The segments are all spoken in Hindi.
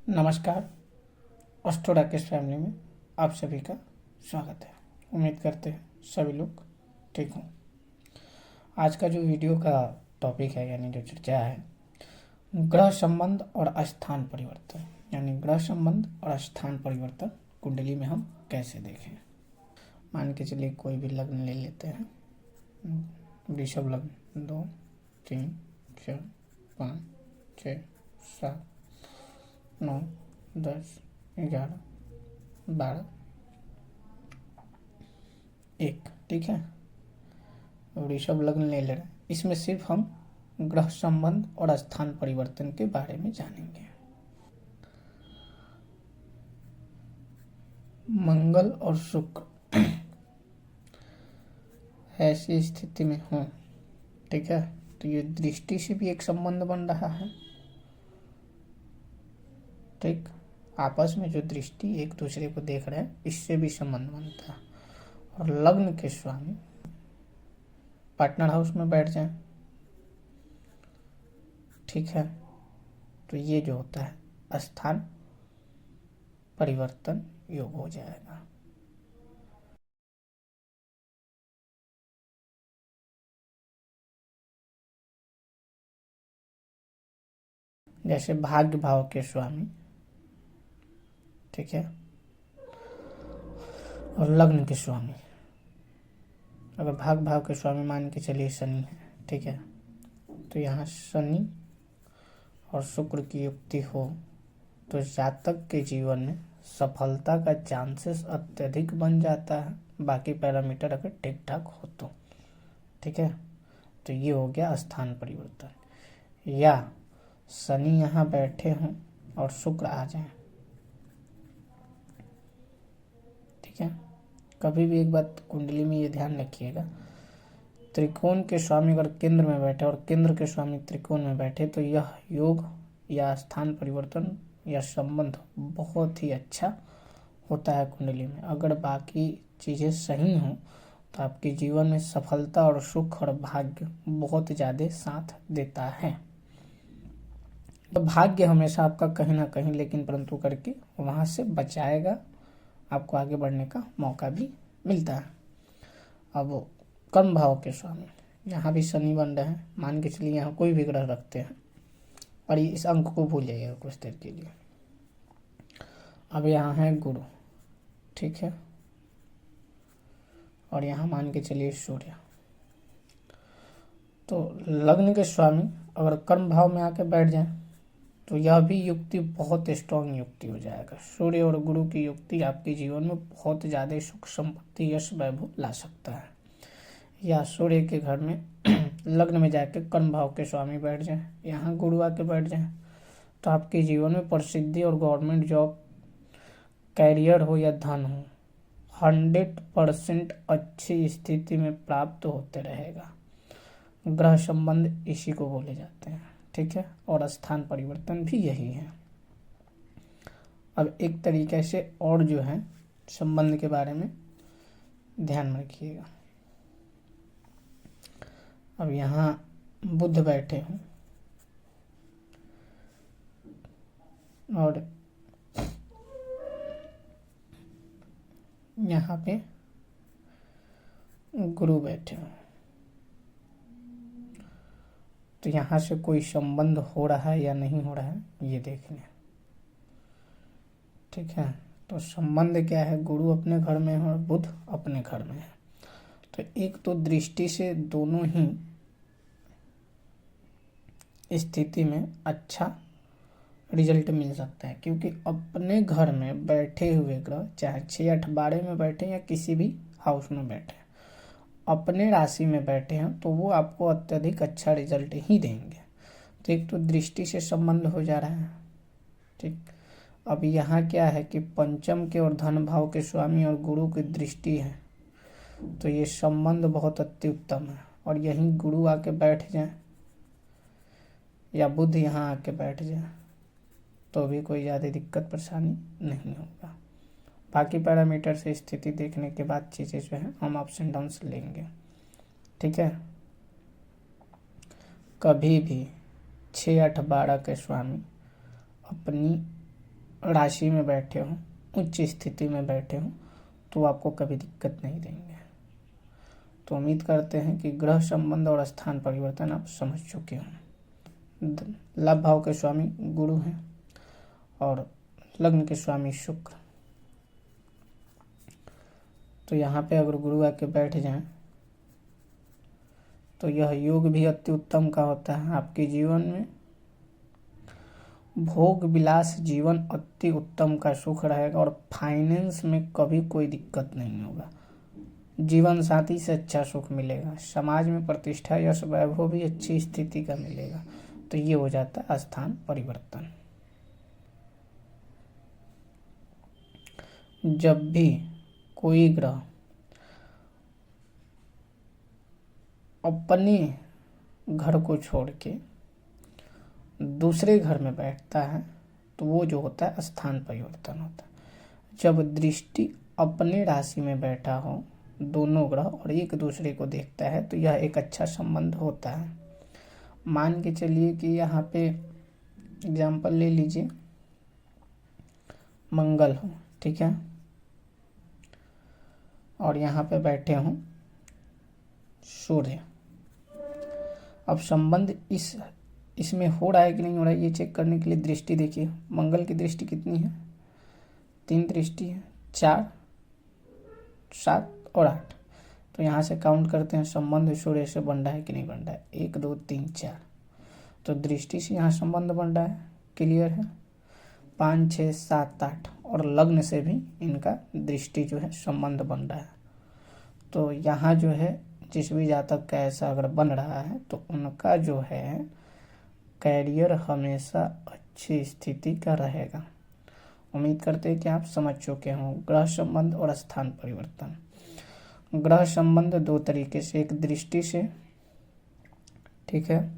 नमस्कार। एस्ट्रो राकेश फैमिली में आप सभी का स्वागत है। उम्मीद करते हैं सभी लोग ठीक हों। आज का जो वीडियो का टॉपिक है यानी जो चर्चा है, ग्रह संबंध और स्थान परिवर्तन, यानी ग्रह संबंध और स्थान परिवर्तन कुंडली में हम कैसे देखें। मान के चलिए कोई भी लग्न ले लेते हैं, वृषभ लग्न 2 3 4 5 6 7 9 10 11 12 1, ठीक है। वृषभ लग्न ले रहे हैं, इसमें सिर्फ हम ग्रह संबंध और स्थान परिवर्तन के बारे में जानेंगे। मंगल और शुक्र ऐसी स्थिति में हो, ठीक है, तो ये दृष्टि से भी एक संबंध बन रहा है। ठीक, आपस में जो दृष्टि एक दूसरे को देख रहे हैं, इससे भी संबंध बनता है। और लग्न के स्वामी पार्टनर हाउस में बैठ जाएं, ठीक है, तो ये जो होता है स्थान परिवर्तन योग हो जाएगा। जैसे भाग्य भाव के स्वामी, ठीक है, और लग्न के स्वामी, अगर भाग भाव के स्वामी मान के चलिए शनि है, ठीक है, तो यहाँ शनि और शुक्र की युक्ति हो तो जातक के जीवन में सफलता का चांसेस अत्यधिक बन जाता है, बाकी पैरामीटर अगर ठीक ठाक हो तो, ठीक है। तो ये हो गया स्थान परिवर्तन। या शनि यहाँ बैठे हों और शुक्र आ जाए, ठीक है। कभी भी एक बात कुंडली में ये ध्यान रखिएगा, त्रिकोण के स्वामी अगर केंद्र में बैठे और केंद्र के स्वामी त्रिकोण में बैठे तो यह योग या स्थान परिवर्तन या संबंध बहुत ही अच्छा होता है कुंडली में। अगर बाकी चीज़ें सही हों तो आपके जीवन में सफलता और सुख और भाग्य बहुत ज़्यादा साथ देता है। तो भाग्य हमेशा आपका कहीं ना कहीं लेकिन परंतु करके वहाँ से बचाएगा, आपको आगे बढ़ने का मौका भी मिलता है। अब कर्म भाव के स्वामी यहाँ भी शनि बन रहे हैं, मान के चलिए यहाँ कोई भी ग्रह रखते हैं और इस अंक को भूल जाइएगा कुछ देर के लिए। अब यहाँ है गुरु, ठीक है, और यहाँ मान के चलिए सूर्य। तो लग्न के स्वामी अगर कर्म भाव में आके बैठ जाए तो यह भी युक्ति बहुत स्ट्रॉन्ग युक्ति हो जाएगा। सूर्य और गुरु की युक्ति आपके जीवन में बहुत ज़्यादा सुख संपत्ति यश वैभव ला सकता है। या सूर्य के घर में लग्न में जाके कर्म भाव के स्वामी बैठ जाए, यहाँ गुरु आके बैठ जाए, तो आपके जीवन में प्रसिद्धि और गवर्नमेंट जॉब, कैरियर हो या धन हो, 100% अच्छी स्थिति में प्राप्त होते रहेगा। ग्रह संबंध इसी को बोले जाते हैं, ठीक है, और स्थान परिवर्तन भी यही है। अब एक तरीके से और जो है संबंध के बारे में ध्यान में रखिएगा। अब यहाँ बुध बैठे हों और यहाँ पे गुरु बैठे हों, तो यहाँ से कोई संबंध हो रहा है या नहीं हो रहा है ये देख लें, ठीक है। तो संबंध क्या है, गुरु अपने घर में है और बुध अपने घर में है। तो एक तो दृष्टि से दोनों ही स्थिति में अच्छा रिजल्ट मिल सकता है, क्योंकि अपने घर में बैठे हुए ग्रह चाहे 6 8 12 में बैठे या किसी भी हाउस में बैठे, अपने राशि में बैठे हैं तो वो आपको अत्यधिक अच्छा रिजल्ट ही देंगे। तो एक तो दृष्टि से संबंध हो जा रहा है, ठीक। अब यहाँ क्या है कि पंचम के और धन भाव के स्वामी और गुरु की दृष्टि है, तो ये संबंध बहुत अति उत्तम है। और यहीं गुरु आके बैठ जाए या बुध यहाँ आके बैठ जाए तो भी कोई ज़्यादा दिक्कत परेशानी नहीं होगा। बाकी पैरामीटर से स्थिति देखने के बाद चीज़ें जो है हम अप्स एंड डाउन्स लेंगे, ठीक है। कभी भी 6 8 12 के स्वामी अपनी राशि में बैठे हों, उच्च स्थिति में बैठे हों, तो आपको कभी दिक्कत नहीं देंगे। तो उम्मीद करते हैं कि ग्रह संबंध और स्थान परिवर्तन आप समझ चुके हों। लाभ भाव के स्वामी गुरु हैं और लग्न के स्वामी शुक्र। तो यहाँ पे अगर गुरु आके बैठ जाएं तो यह योग भी अति उत्तम का होता है। आपके जीवन में भोग विलास जीवन अति उत्तम का सुख रहेगा और फाइनेंस में कभी कोई दिक्कत नहीं होगा। जीवन साथी से अच्छा सुख मिलेगा। समाज में प्रतिष्ठा यश वैभव भी अच्छी स्थिति का मिलेगा। तो ये हो जाता है स्थान परिवर्तन। जब भी कोई ग्रह अपने घर को छोड़ के दूसरे घर में बैठता है तो वो जो होता है स्थान परिवर्तन होता है। जब दृष्टि अपने राशि में बैठा हो दोनों ग्रह और एक दूसरे को देखता है तो यह एक अच्छा संबंध होता है। मान के चलिए कि यहाँ पे एग्जाम्पल ले लीजिए, मंगल हो, ठीक है, और यहाँ पे बैठे हों सूर्य। अब संबंध इसमें हो रहा है कि नहीं हो रहा है ये चेक करने के लिए दृष्टि देखिए। मंगल की दृष्टि कितनी है? 3 दृष्टि है, 4, 7 और 8। तो यहाँ से काउंट करते हैं संबंध सूर्य से बन रहा है कि नहीं बन रहा है। 1 2 3 4। तो दृष्टि से यहाँ संबंध बन रहा है, क्लियर है। 5 6 7 8 और लग्न से भी इनका दृष्टि जो है संबंध बन रहा है। तो यहाँ जो है जिस भी जातक का ऐसा अगर बन रहा है तो उनका जो है कैरियर हमेशा अच्छी स्थिति का रहेगा। उम्मीद करते हैं कि आप समझ चुके हों ग्रह संबंध और स्थान परिवर्तन। ग्रह संबंध 2 तरीके से, एक दृष्टि से, ठीक है,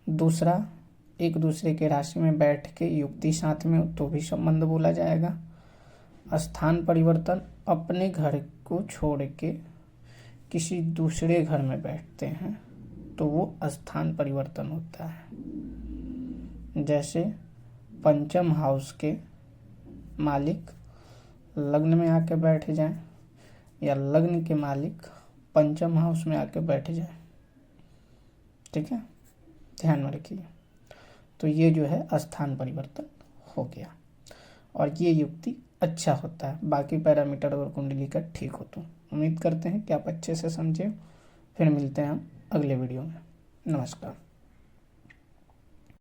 दूसरा एक दूसरे के राशि में बैठ के युक्ति साथ में तो भी संबंध बोला जाएगा। स्थान परिवर्तन अपने घर को छोड़ के किसी दूसरे घर में बैठते हैं तो वो स्थान परिवर्तन होता है। जैसे पंचम हाउस के मालिक लग्न में आके बैठ जाएं या लग्न के मालिक पंचम हाउस में आके बैठ जाएं, ठीक है, ध्यान में रखिए। तो ये जो है स्थान परिवर्तन हो गया और ये युक्ति अच्छा होता है। बाकी पैरामीटर अगर कुंडली का ठीक हो तो उम्मीद करते हैं कि आप अच्छे से समझे। फिर मिलते हैं हम अगले वीडियो में। नमस्कार।